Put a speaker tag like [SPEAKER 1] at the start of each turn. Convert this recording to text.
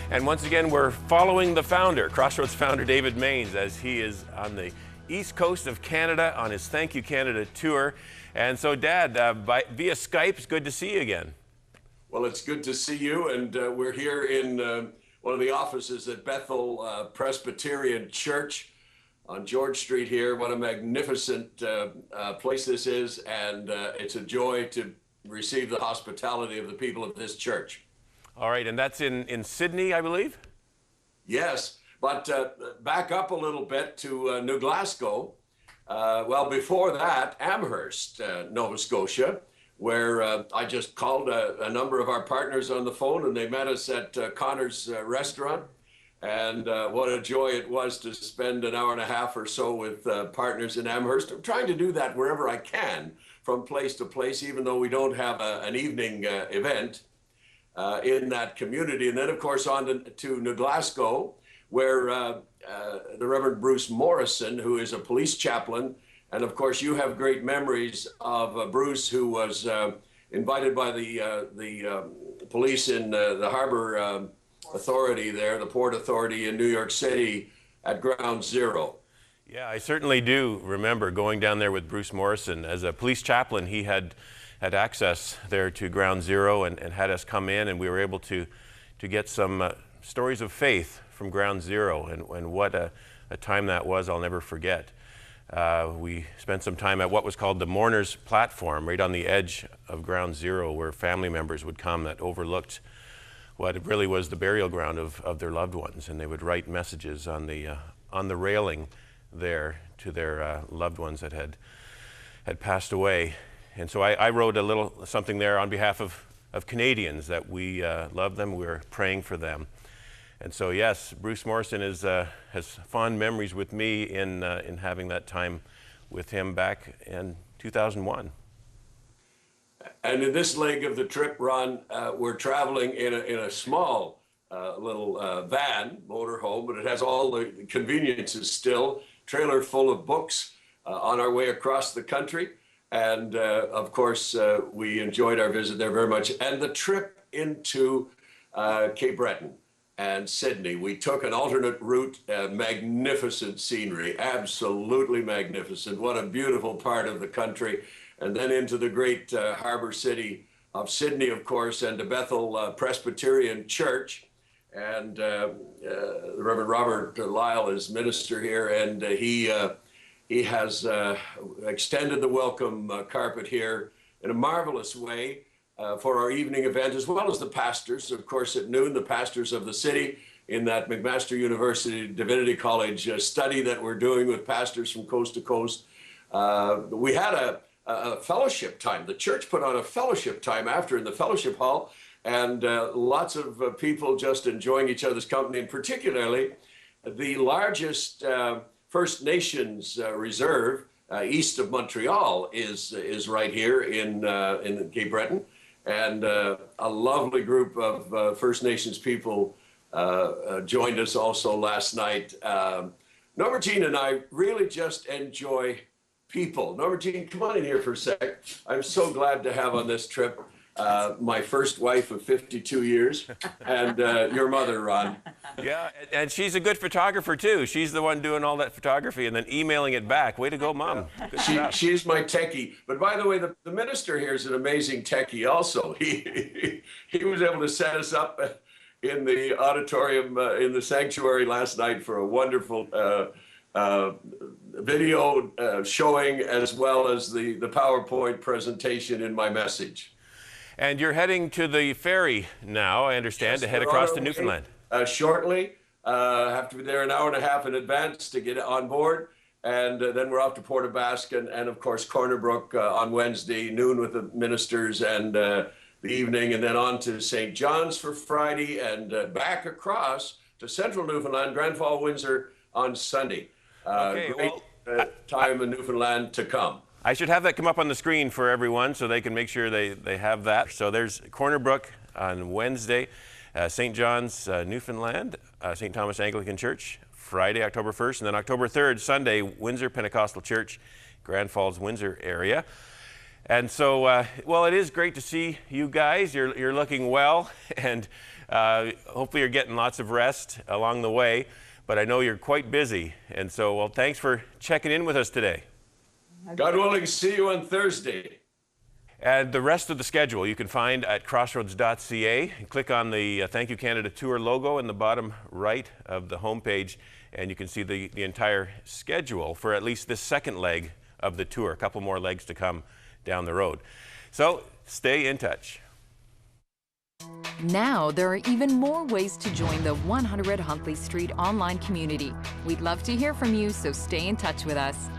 [SPEAKER 1] And once again, we're following the founder, Crossroads founder David Mainse, as he is on the east coast of Canada on his Thank You Canada tour. And so, Dad, via Skype, it's good to see you again.
[SPEAKER 2] Well, it's good to see you, and we're here in one of the offices at Bethel Presbyterian Church on George Street here. What a magnificent place this is, and it's a joy to receive the hospitality of the people of this church.
[SPEAKER 1] All right, and that's in Sydney, I believe?
[SPEAKER 2] Yes, but back up a little bit to New Glasgow. Well, before that, Amherst, Nova Scotia, where I just called a number of our partners on the phone, and they met us at Connor's restaurant. And what a joy it was to spend an hour and a half or so with partners in Amherst. I'm trying to do that wherever I can, from place to place, even though we don't have an evening event in that community. And then, of course, on to New Glasgow, where the Reverend Bruce Morrison, who is a police chaplain, and of course, you have great memories of Bruce, who was invited by the police in the harbor authority there, the Port Authority in New York City, at Ground Zero.
[SPEAKER 1] Yeah, I certainly do remember going down there with Bruce Morrison. As a police chaplain, he had access there to Ground Zero and had us come in, and we were able to get some stories of faith from Ground Zero, and what a time that was. I'll never forget. We spent some time at what was called the Mourners Platform, right on the edge of Ground Zero, where family members would come that overlooked what really was the burial ground of their loved ones, and they would write messages on the railing there to their loved ones that had passed away. And so I wrote a little something there on behalf of Canadians, that we love them, we're praying for them. And so, yes, Bruce Morrison has fond memories with me in having that time with him back in 2001.
[SPEAKER 2] And in this leg of the trip, Ron, we're traveling in a small little van, motorhome, but it has all the conveniences still, trailer full of books on our way across the country. And of course, we enjoyed our visit there very much. And the trip into Cape Breton and Sydney, we took an alternate route, magnificent scenery, absolutely magnificent. What a beautiful part of the country. And then into the great harbor city of Sydney, of course, and to Bethel Presbyterian Church. And the Reverend Robert Lyle is minister here, and he has extended the welcome carpet here in a marvelous way for our evening event, as well as the pastors. Of course, at noon, the pastors of the city in that McMaster University Divinity College study that we're doing with pastors from coast to coast. We had a fellowship time. The church put on a fellowship time after in the fellowship hall, and lots of people just enjoying each other's company, and particularly the largest First Nations reserve east of Montreal is right here in Cape Breton, and a lovely group of First Nations people joined us also last night. Norbertine and I really just enjoy people. Norbertine, come on in here for a sec. I'm so glad to have on this trip my first wife of 52 years and your mother, Ron.
[SPEAKER 1] Yeah, and she's a good photographer too. She's the one doing all that photography and then emailing it back. Way to go, Mom.
[SPEAKER 2] She's my techie. But by the way, the minister here is an amazing techie also. He was able to set us up in the auditorium in the sanctuary last night for a wonderful video showing, as well as the PowerPoint presentation in my message.
[SPEAKER 1] And you're heading to the ferry now, I understand, yes, to head across to Newfoundland.
[SPEAKER 2] Shortly. Have to be there an hour and a half in advance to get on board. And then we're off to Port aux Basques and of course, Corner Brook on Wednesday, noon with the ministers, and the evening, and then on to St. John's for Friday, and back across to Central Newfoundland, Grand Fall, Windsor on Sunday.
[SPEAKER 1] Okay,
[SPEAKER 2] great time in Newfoundland to come.
[SPEAKER 1] I should have that come up on the screen for everyone so they can make sure they have that. So there's Corner Brook on Wednesday, St. John's, Newfoundland, St. Thomas Anglican Church, Friday, October 1st, and then October 3rd, Sunday, Windsor Pentecostal Church, Grand Falls, Windsor area. And so, well, it is great to see you guys. You're looking well, and Hopefully you're getting lots of rest along the way, but I know you're quite busy. And so, well, thanks for checking in with us today.
[SPEAKER 2] God willing, see you on Thursday.
[SPEAKER 1] And the rest of the schedule you can find at crossroads.ca. Click on the Thank You Canada Tour logo in the bottom right of the homepage, and you can see the entire schedule for at least this second leg of the tour. A couple more legs to come down the road. So stay in touch.
[SPEAKER 3] Now there are even more ways to join the 100 Huntley Street online community. We'd love to hear from you, so stay in touch with us.